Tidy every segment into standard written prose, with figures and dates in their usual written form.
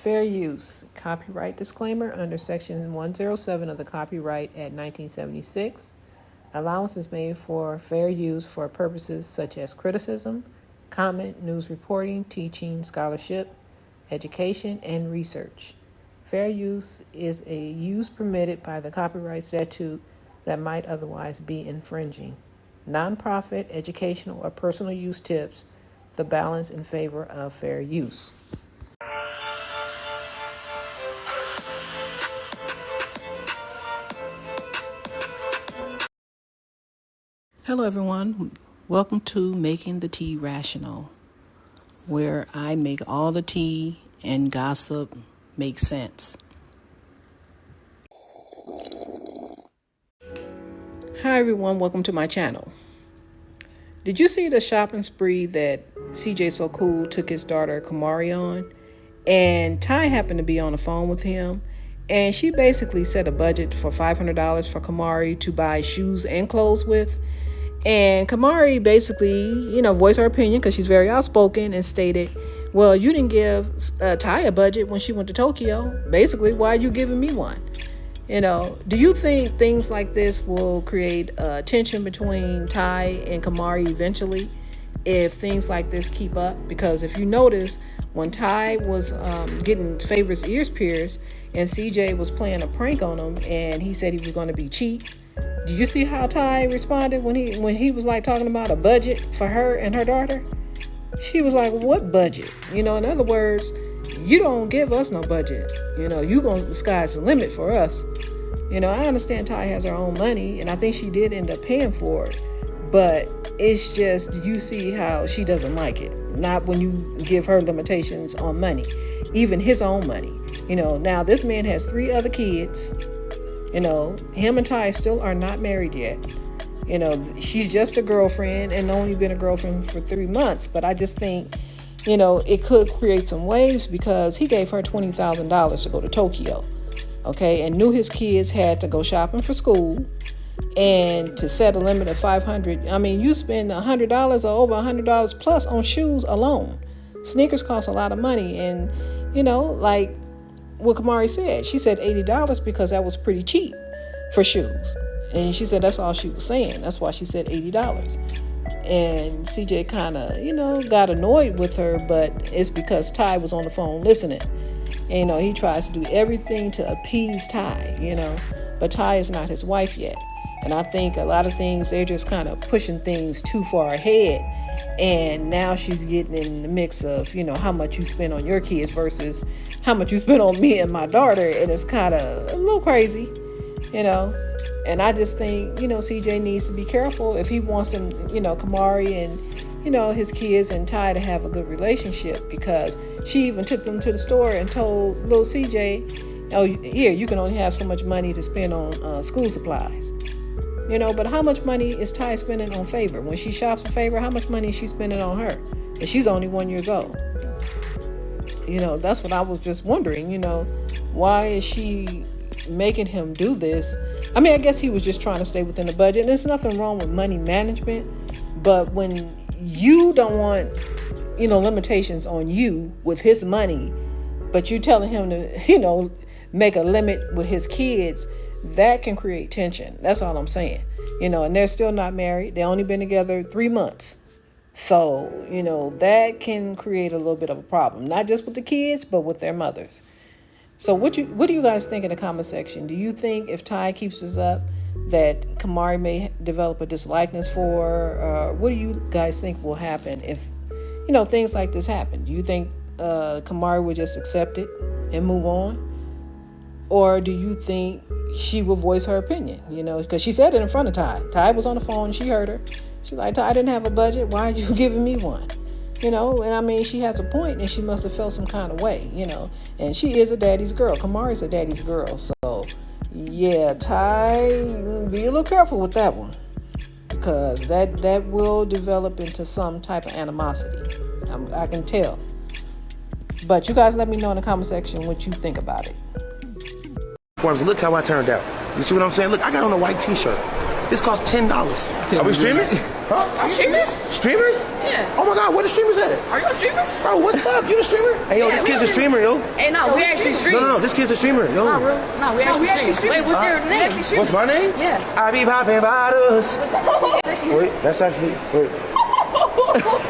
Fair use. Copyright disclaimer under Section 107 of the Copyright Act 1976. Allowance is made for fair use for purposes such as criticism, comment, news reporting, teaching, scholarship, education, and research. Fair use is a use permitted by the copyright statute that might otherwise be infringing. Nonprofit, educational, or personal use tips the balance in favor of fair use. Hello everyone, welcome to Making the Tea Rational, where I make all the tea and gossip make sense. Hi everyone, welcome to my channel. Did you see the shopping spree that CJ So Cool took his daughter Camari on? And Ti happened to be on the phone with him, and she basically set a budget for $500 for Camari to buy shoes and clothes with. And Camari basically, voiced her opinion because she's very outspoken and stated, well, you didn't give Ti a budget when she went to Tokyo. Basically, why are you giving me one? Do you think things like this will create tension between Ti and Camari eventually if things like this keep up? Because if you notice, when Ti was getting Favorite's ears pierced and CJ was playing a prank on him and he said he was going to be cheap, do you see how Ti responded when he was like talking about a budget for her and her daughter? She was like, what budget? In other words, you don't give us no budget. The sky's the limit for us. I understand Ti has her own money, and I think she did end up paying for it. But it's just, you see how she doesn't like it. Not when you give her limitations on money, even his own money. Now this man has 3 other kids. Him and Ti still are not married yet. She's just a girlfriend and only been a girlfriend for 3 months. But I just think, it could create some waves because he gave her $20,000 to go to Tokyo. Okay, and knew his kids had to go shopping for school, and to set a limit of $500. I mean, you spend $100 or over $100 plus on shoes alone. Sneakers cost a lot of money, and like what Camari said, she said $80 because that was pretty cheap for shoes, and she said that's all she was saying. That's why she said $80. And CJ kind of got annoyed with her, but it's because Ti was on the phone listening. And, he tries to do everything to appease Ti, but Ti is not his wife yet. And I think a lot of things, they're just kind of pushing things too far ahead. And now she's getting in the mix of, how much you spend on your kids versus how much you spend on me and my daughter. And it's kind of a little crazy, And I just think, CJ needs to be careful if he wants them, Camari and, his kids and Ti to have a good relationship, because she even took them to the store and told little CJ, oh, here, you can only have so much money to spend on school supplies. But how much money is Ti spending on Favor? When she shops for Favor, how much money is she spending on her? And she's only 1 year old. That's what I was just wondering, why is she making him do this? I mean, I guess he was just trying to stay within the budget. And there's nothing wrong with money management. But when you don't want, limitations on you with his money, but you telling him to, make a limit with his kids, that can create tension. That's all I'm saying. And they're still not married. They only been together 3 months. So, that can create a little bit of a problem, not just with the kids, but with their mothers. So what do you guys think in the comment section? Do you think if Ti keeps this up that Camari may develop a dislikeness for her? What do you guys think will happen if, things like this happen? Do you think Camari would just accept it and move on? Or do you think she will voice her opinion? Because she said it in front of Ti. Ti was on the phone and she heard her. She's like, Ti didn't have a budget. Why are you giving me one? And I mean, she has a point, and she must have felt some kind of way, and she is a daddy's girl. Camari's a daddy's girl. So, yeah, Ti, be a little careful with that one, because that will develop into some type of animosity. I can tell. But you guys let me know in the comment section what you think about it. Look how I turned out. You see what I'm saying? Look, I got on a white t-shirt. This costs $10. Are we streamers? Huh? Are streamers? Streamers? Yeah. Oh my God, where the streamers at? Are y'all streamers? Bro, what's up? You the streamer? Hey, yo, this kid's a streamer, yo. Hey, no, we actually stream. No, this kid's a streamer, yo. No, we actually stream. Wait, what's your name? What's my name? Yeah. I be popping bottles. Wait, that's actually, wait.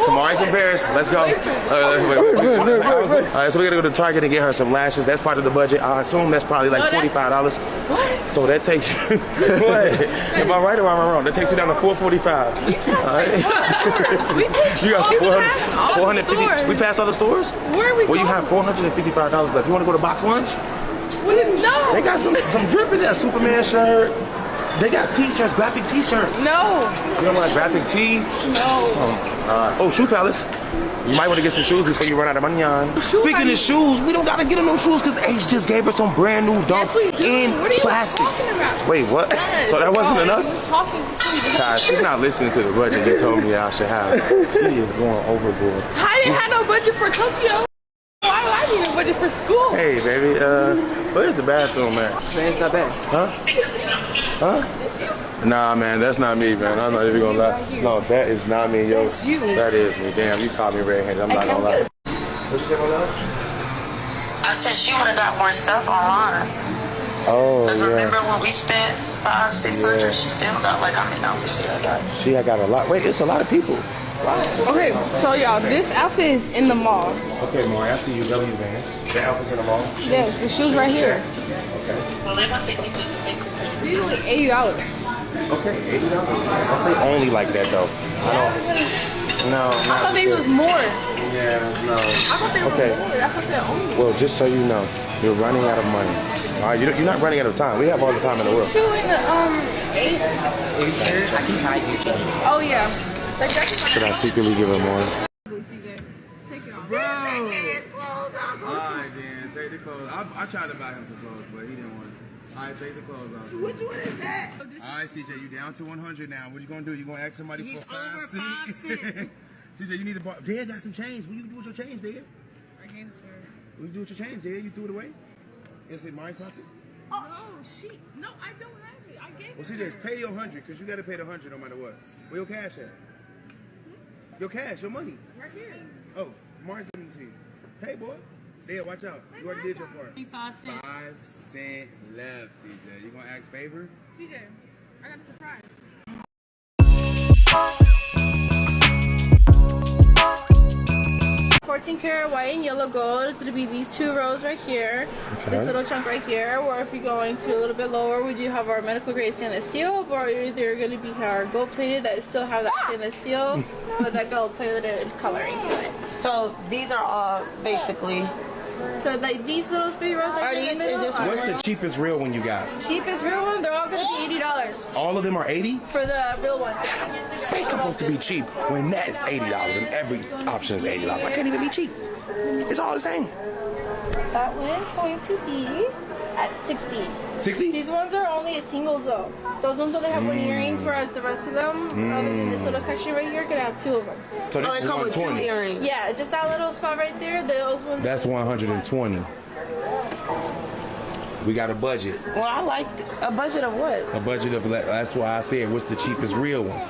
Kamari's embarrassed. Let's go. Wait. Alright, so we gotta go to Target and get her some lashes. That's part of the budget. I assume that's probably like $45. What? So that takes you. What? Am I right or am I wrong? That takes you down to $445. Alright. We take You got all 450. We passed all the stores? Where are we Well, going? you have $455 left. You wanna go to Box Lunch? No. They got some drip in there. Superman shirt. They got t-shirts, graphic t-shirts. No. You don't like graphic tee? No. Oh, Shoe Palace. You might want to get some shoes before you run out of money on. Speaking of shoes, we don't gotta get her no shoes because H just gave her some brand new dunks in plastic. Wait, what? Yes. So that wasn't enough? Ty, she's not listening to the budget you told me I should have. She is going overboard. Ty didn't have no budget for Tokyo. Why do I need a budget for school? Hey, baby, where's the bathroom at? Man, it's not bad. Huh? Nah, man, that's not me, man. I'm not even gonna lie. No, that is not me, yo. That's you. That is me. Damn, you caught me red-handed. I'm not gonna lie. What'd you say, my love? I said she would have got more stuff online. Oh, Because yeah. remember when we spent $500-600, she still got like, how many outfits she got? She had got a lot. Wait, it's a lot of people. Okay, so y'all, this outfit is in the mall. Okay, Maury, I see you W Vans. The outfit's in the mall. Yes, the shoes right here. Okay. Well, they must say this basically. These are like $80. Okay, $80. I say only like that though. I don't. No. I thought these was more. Yeah, no. I thought they were more. That's what I said only. Well, just so you know, you're running out of money. All right, you're not running out of time. We have all the time in the world. Shoe in the eight. I can tie you. Oh yeah. Like that. Should I secretly give her more? Take it off. Bro! Alright then, take the clothes. I tried to buy him some clothes, but he didn't want it. Alright, take the clothes off. Which one is that? Alright, CJ, you down to 100 now. What you gonna do? You gonna ask somebody He's for a over 5 cents? CJ, you need to buy. Dad got some change. What you do with your change, Dad? I gave it to her. What you do with your change, Dad? You threw it away? Is it Mari's pocket? Oh, shit. No, I don't have it. I gave Well, it. CJ, pay your 100 because you gotta pay the 100 no matter what. Where your cash at? Your cash, your money. Right here. Oh, Mari's giving it to you. Hey, boy. Dad, watch out. You already did your part. 5 cents. 5 cents left, CJ. You gonna ask favor? CJ, I got a surprise. 14-karat white and yellow gold. It's gonna be these 2 rows right here. Okay. This little chunk right here. Or if you're going to a little bit lower, we do have our medical grade stainless steel, or either gonna be our gold plated that still have that stainless steel, but that gold plated coloring to it. So these are all basically. So like these little 3 rows right Are here in these- the middle is this are What's the cheapest real one you got? cheapest real one. They're all gonna be $80 All of them are 80? for the real ones. They supposed to be cheap when that is $80 and every option is $80. I can't even be cheap. It's all the same. That one's going to be at 60. 60? These ones are only singles though. Those ones only have 1 earrings, whereas the rest of them, other than this little section right here, could have 2 of them. So Oh, this they is come with 2 120. earrings. Yeah, just that little spot right there. Those ones. That's 120. We got a budget. Well, I like a budget of what? A budget of, that's why I said, what's the cheapest real one?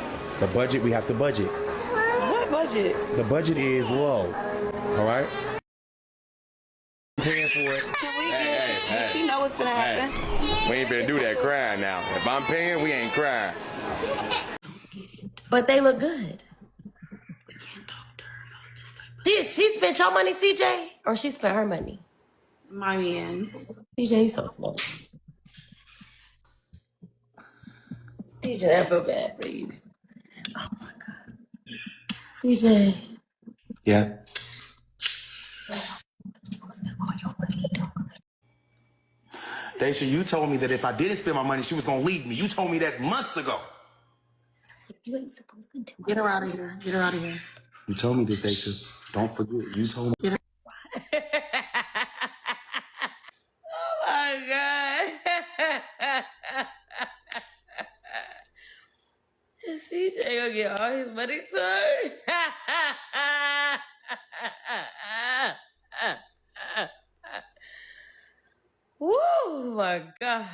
The budget, we have to budget. What budget? The budget is low. All right? Paying for it. Does she know what's gonna happen? We ain't finna do that crying now. If I'm paying, we ain't crying. But they look good. We can't talk to her about this type of. Did she spent your money, CJ? Or she spent her money? My man's. CJ, you so slow. CJ, I feel bad for you. Oh my God. CJ. Yeah. Daisha, you told me that if I didn't spend my money, she was gonna leave me. You told me that months ago. You ain't supposed to do it. Get her out of here. Get her out of here. You told me this, Daisha. Don't forget. You told me. Oh my God. CJ gonna get all his money turned. Woo, my gosh.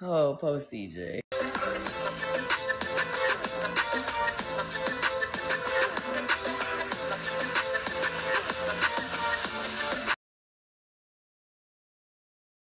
Oh, post CJ.